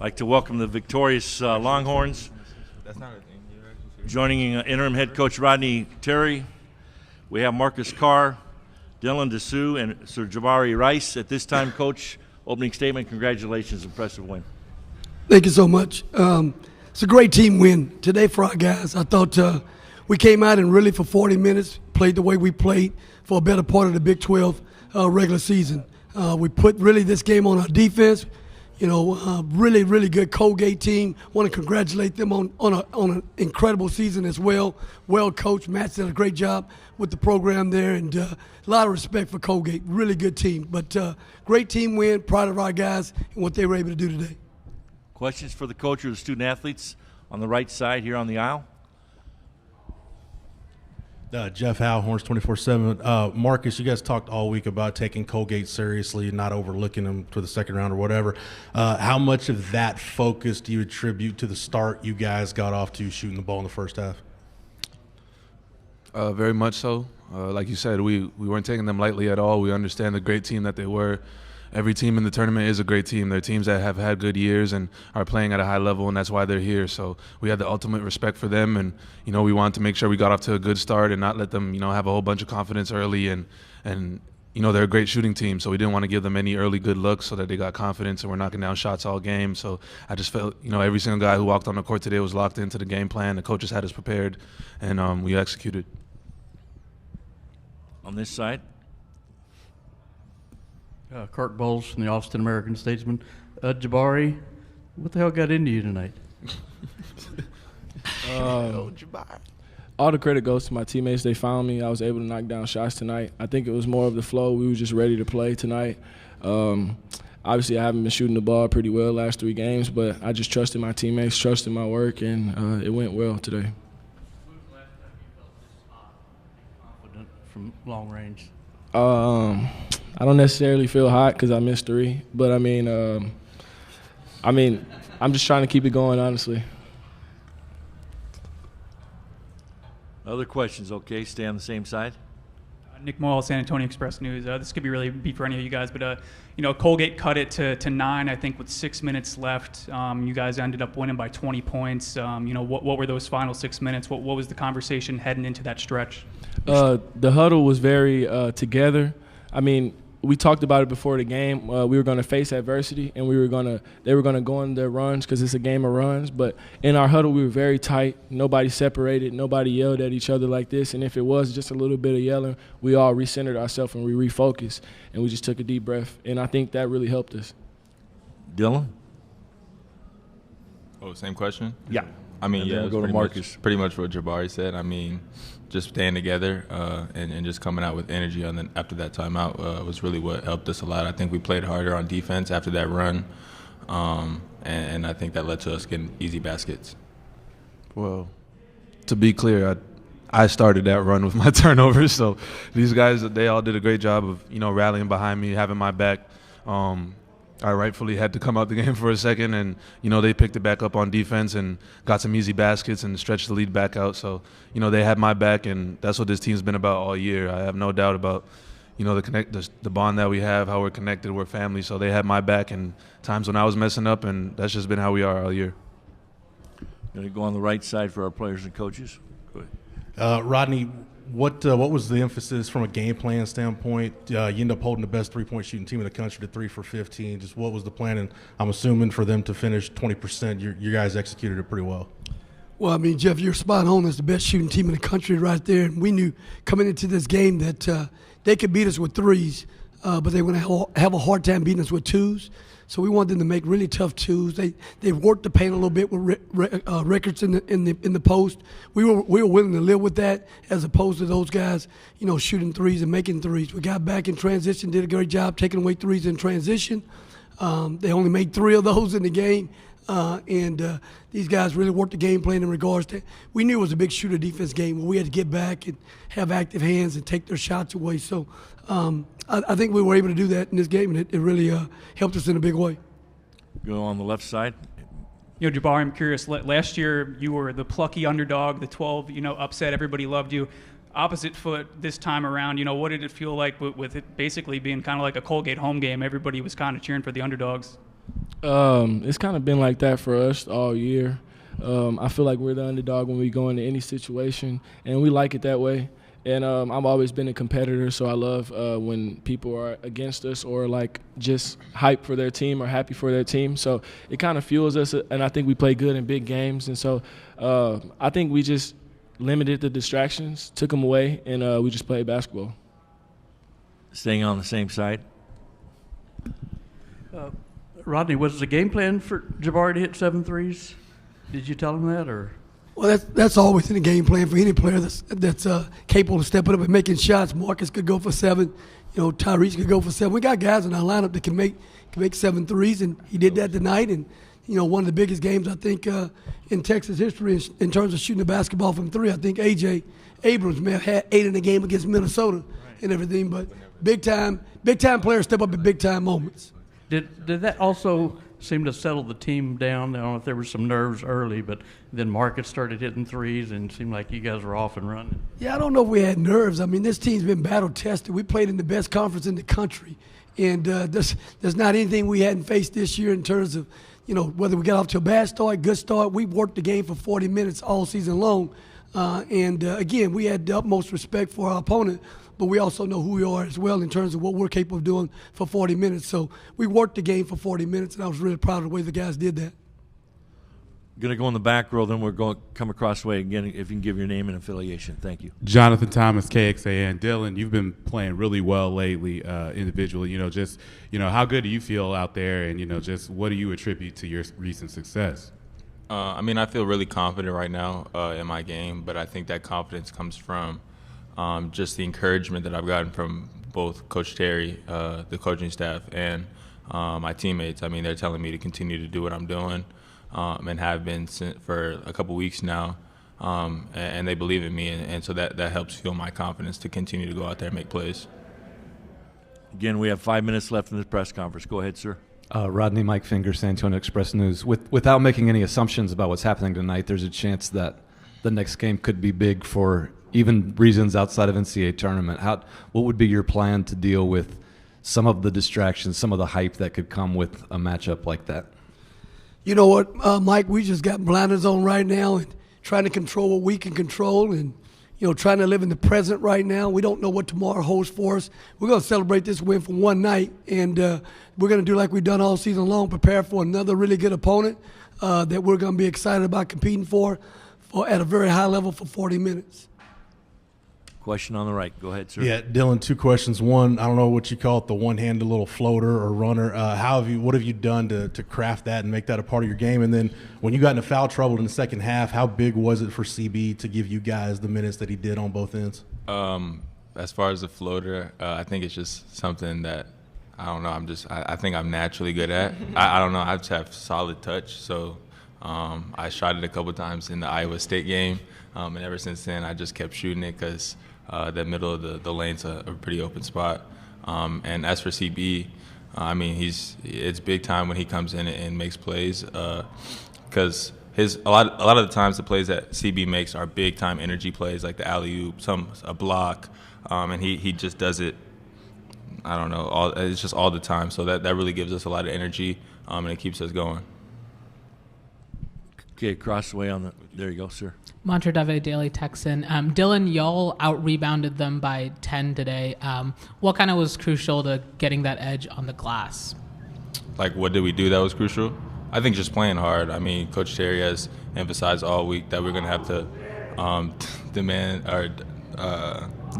like to welcome the victorious Longhorns. That's not a thing. Joining interim head coach Rodney Terry, we have Marcus Carr, Dylan Dessou, and Sir Jabari Rice. At this time, Coach, opening statement. Congratulations, impressive win. Thank you so much. It's a great team win today for our guys. I thought we came out and really for 40 minutes played the way we played for a better part of the Big 12 regular season. We put really this game on our defense. Really, really good Colgate team. Want to congratulate them on an incredible season as well. Well coached. Matt did a great job with the program there, and a lot of respect for Colgate. Really good team. But great team win. Proud of our guys and what they were able to do today. Questions for the coach or the student athletes on the right side here on the aisle? Jeff Howe, Horns 24/7. Marcus, you guys talked all week about taking Colgate seriously, not overlooking them to the second round or whatever. How much of that focus do you attribute to the start you guys got off to shooting the ball in the first half? Very much so. Like you said, we weren't taking them lightly at all. We understand the great team that they were. Every team in the tournament is a great team. They're teams that have had good years and are playing at a high level, and that's why they're here. So we had the ultimate respect for them, and we wanted to make sure we got off to a good start and not let them have a whole bunch of confidence early. And they're a great shooting team, so we didn't want to give them any early good looks so that they got confidence and we're knocking down shots all game. So I just felt every single guy who walked on the court today was locked into the game plan. The coaches had us prepared, and we executed. On this side. Kirk Bowles from the Austin American Statesman. Jabari, what the hell got into you tonight? All the credit goes to my teammates. They found me. I was able to knock down shots tonight. I think it was more of the flow. We were just ready to play tonight. Obviously, I haven't been shooting the ball pretty well last 3 games, but I just trusted my teammates, trusted my work, and it went well today. When was the last time you felt this hot and confident from long range? I don't necessarily feel hot because I missed 3, but I'm just trying to keep it going, honestly. Other questions? Okay, stay on the same side. Nick Moyle, San Antonio Express News. This could be for any of you guys, but Colgate cut it to 9, I think, with 6 minutes left. You guys ended up winning by 20 points. What were those final 6 minutes? What was the conversation heading into that stretch? The huddle was very together. We talked about it before the game. We were going to face adversity, and they were going to go on their runs because it's a game of runs. But in our huddle, we were very tight. Nobody separated. Nobody yelled at each other like this. And if it was just a little bit of yelling, we all recentered ourselves and we refocused, and we just took a deep breath. And I think that really helped us. Dylan? Oh, same question? Yeah. It was go to Marcus. pretty much what Jabari said. Just staying together and just coming out with energy after that timeout was really what helped us a lot. I think we played harder on defense after that run, and I think that led to us getting easy baskets. Well, To be clear, I started that run with my turnovers, so these guys, they all did a great job of rallying behind me, having my back. I rightfully had to come out the game for a second, and they picked it back up on defense and got some easy baskets and stretched the lead back out. So they had my back, and that's what this team's been about all year. I have no doubt about the bond that we have, how we're connected, we're family. So they had my back in times when I was messing up, and that's just been how we are all year. Going to go on the right side for our players and coaches. Go ahead. Rodney, what was the emphasis from a game plan standpoint? You end up holding the best 3-point shooting team in the country to 3 for 15. Just what was the plan? And I'm assuming for them to finish 20%, you guys executed it pretty well. Well, Jeff, you're spot on. It's the best shooting team in the country right there. And we knew coming into this game that they could beat us with 3s, but they were going to have a hard time beating us with 2s. So we wanted them to make really tough 2s. They worked the paint a little bit with records in the post. We were willing to live with that as opposed to those guys, shooting 3s and making 3s. We got back in transition, did a great job taking away 3s in transition. They only made 3 of those in the game. And these guys really worked the game plan in regards to – we knew it was a big shooter defense game where we had to get back and have active hands and take their shots away. So I think we were able to do that in this game, and it really helped us in a big way. Go on the left side. Jabari, I'm curious. Last year you were the plucky underdog, the 12, upset. Everybody loved you. Opposite foot this time around, what did it feel like with it basically being kind of like a Colgate home game? Everybody was kind of cheering for the underdogs. It's kind of been like that for us all year. I feel like we're the underdog when we go into any situation, and we like it that way. And I've always been a competitor, so I love when people are against us or like just hype for their team or happy for their team. So it kind of fuels us, and I think we play good in big games. And so I think we just limited the distractions, took them away, and we just played basketball. Staying on the same side. Rodney, was the game plan for Jabari to hit 7 threes? Did you tell him that, or? Well, that's always in the game plan for any player that's capable of stepping up and making shots. Marcus could go for 7. Tyrese could go for 7. We got guys in our lineup that can make 7 threes, and he did that tonight. And one of the biggest games I think in Texas history in terms of shooting the basketball from 3. I think A.J. Abrams may have had 8 in the game against Minnesota and everything. But big time players step up in big time moments. Did that also seem to settle the team down? I don't know if there were some nerves early, but then Marcus started hitting threes and it seemed like you guys were off and running. Yeah, I don't know if we had nerves. I mean, this team's been battle tested. We played in the best conference in the country, and there's not anything we hadn't faced this year in terms of whether we got off to a bad start, good start. We worked the game for 40 minutes all season long, and again, we had the utmost respect for our opponent. But we also know who we are as well in terms of what we're capable of doing for 40 minutes. So we worked the game for 40 minutes, and I was really proud of the way the guys did that. Going to go in the back row, then we're going to come across the way again. If you can give your name and affiliation. Thank you. Jonathan Thomas, KXAN. Dylan, you've been playing really well lately individually. How good do you feel out there, and, just what do you attribute to your recent success? I feel really confident right now in my game, but I think that confidence comes from just the encouragement that I've gotten from both Coach Terry, the coaching staff, and my teammates. I mean, they're telling me to continue to do what I'm doing and have been for a couple weeks now, and they believe in me, and so that helps fuel my confidence to continue to go out there and make plays. Again, we have 5 minutes left in this press conference. Go ahead, sir. Rodney, Mike Finger, San Antonio Express News. Without making any assumptions about what's happening tonight, there's a chance that the next game could be big for even reasons outside of NCAA tournament. What would be your plan to deal with some of the distractions, some of the hype that could come with a matchup like that? You know what, Mike, we just got blinders on right now and trying to control what we can control and, trying to live in the present right now. We don't know what tomorrow holds for us. We're going to celebrate this win for one night, and we're going to do like we've done all season long, prepare for another really good opponent that we're going to be excited about competing for at a very high level for 40 minutes. Question on the right. Go ahead, sir. Yeah, Dylan, 2 questions. One, I don't know what you call it, the one-handed little floater or runner. What have you done to craft that and make that a part of your game? And then when you got into foul trouble in the second half, how big was it for CB to give you guys the minutes that he did on both ends? As far as the floater, I think it's just something that I don't know. I think I'm naturally good at. I don't know. I just have solid touch. So I shot it a couple times in the Iowa State game, and ever since then I just kept shooting it because the middle of the lane's a pretty open spot. And as for CB, it's big time when he comes in and makes plays because a lot of the times the plays that CB makes are big time energy plays like the alley-oop, a block, and he just does it. I don't know. It's just all the time. So that really gives us a lot of energy, and it keeps us going. Okay, across the way there you go, sir. Montredave Daily Texan. Dylan, y'all out-rebounded them by 10 today. What kind of was crucial to getting that edge on the glass? Like, what did we do that was crucial? I think just playing hard. I mean, Coach Terry has emphasized all week that we're going to have to demand or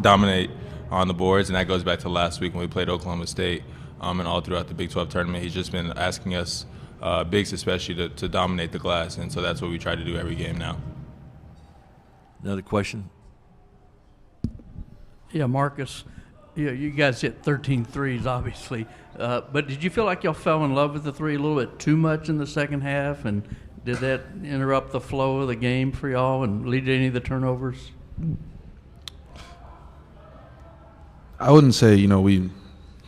dominate on the boards, and that goes back to last week when we played Oklahoma State and all throughout the Big 12 tournament. He's just been asking us, bigs especially, to dominate the glass, and so that's what we try to do every game now. Another question? Yeah, Marcus, you guys hit 13 threes, obviously. But did you feel like y'all fell in love with the three a little bit too much in the second half? And did that interrupt the flow of the game for y'all and lead to any of the turnovers? I wouldn't say, we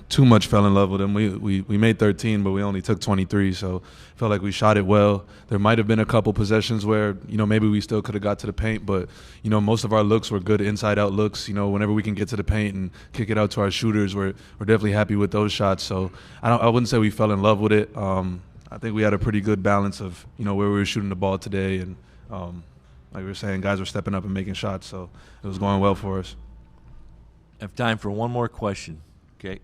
too much fell in love with them. We made 13, but we only took 23, so felt like we shot it well. There might have been a couple possessions where, maybe we still could have got to the paint, but, most of our looks were good inside-out looks. Whenever we can get to the paint and kick it out to our shooters, we're definitely happy with those shots. So I wouldn't say we fell in love with it. I think we had a pretty good balance of, where we were shooting the ball today, and like we were saying, guys were stepping up and making shots, so it was going well for us. I have time for one more question. Okay.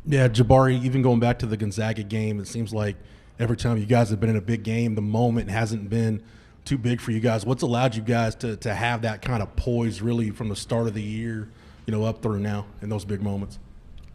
Yeah, Jabari, even going back to the Gonzaga game, it seems like every time you guys have been in a big game, the moment hasn't been too big for you guys. What's allowed you guys to have that kind of poise really from the start of the year, up through now in those big moments?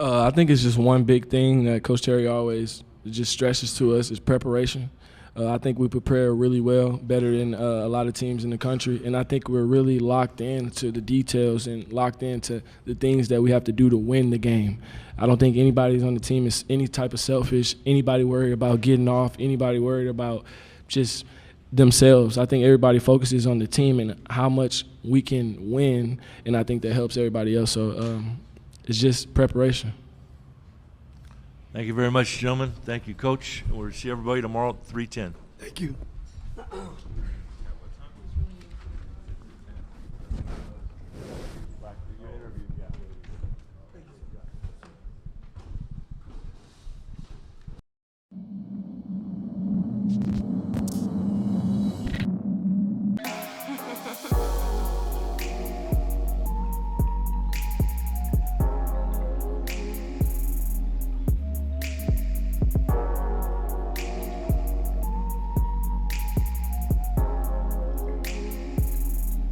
I think it's just one big thing that Coach Terry always just stresses to us is preparation. I think we prepare really well, better than a lot of teams in the country, and I think we're really locked into the details and locked into the things that we have to do to win the game. I don't think anybody's on the team is any type of selfish, anybody worried about getting off, anybody worried about just themselves. I think everybody focuses on the team and how much we can win, and I think that helps everybody else. So it's just preparation. Thank you very much, gentlemen. Thank you, Coach. We'll see everybody tomorrow at 3:10. Thank you.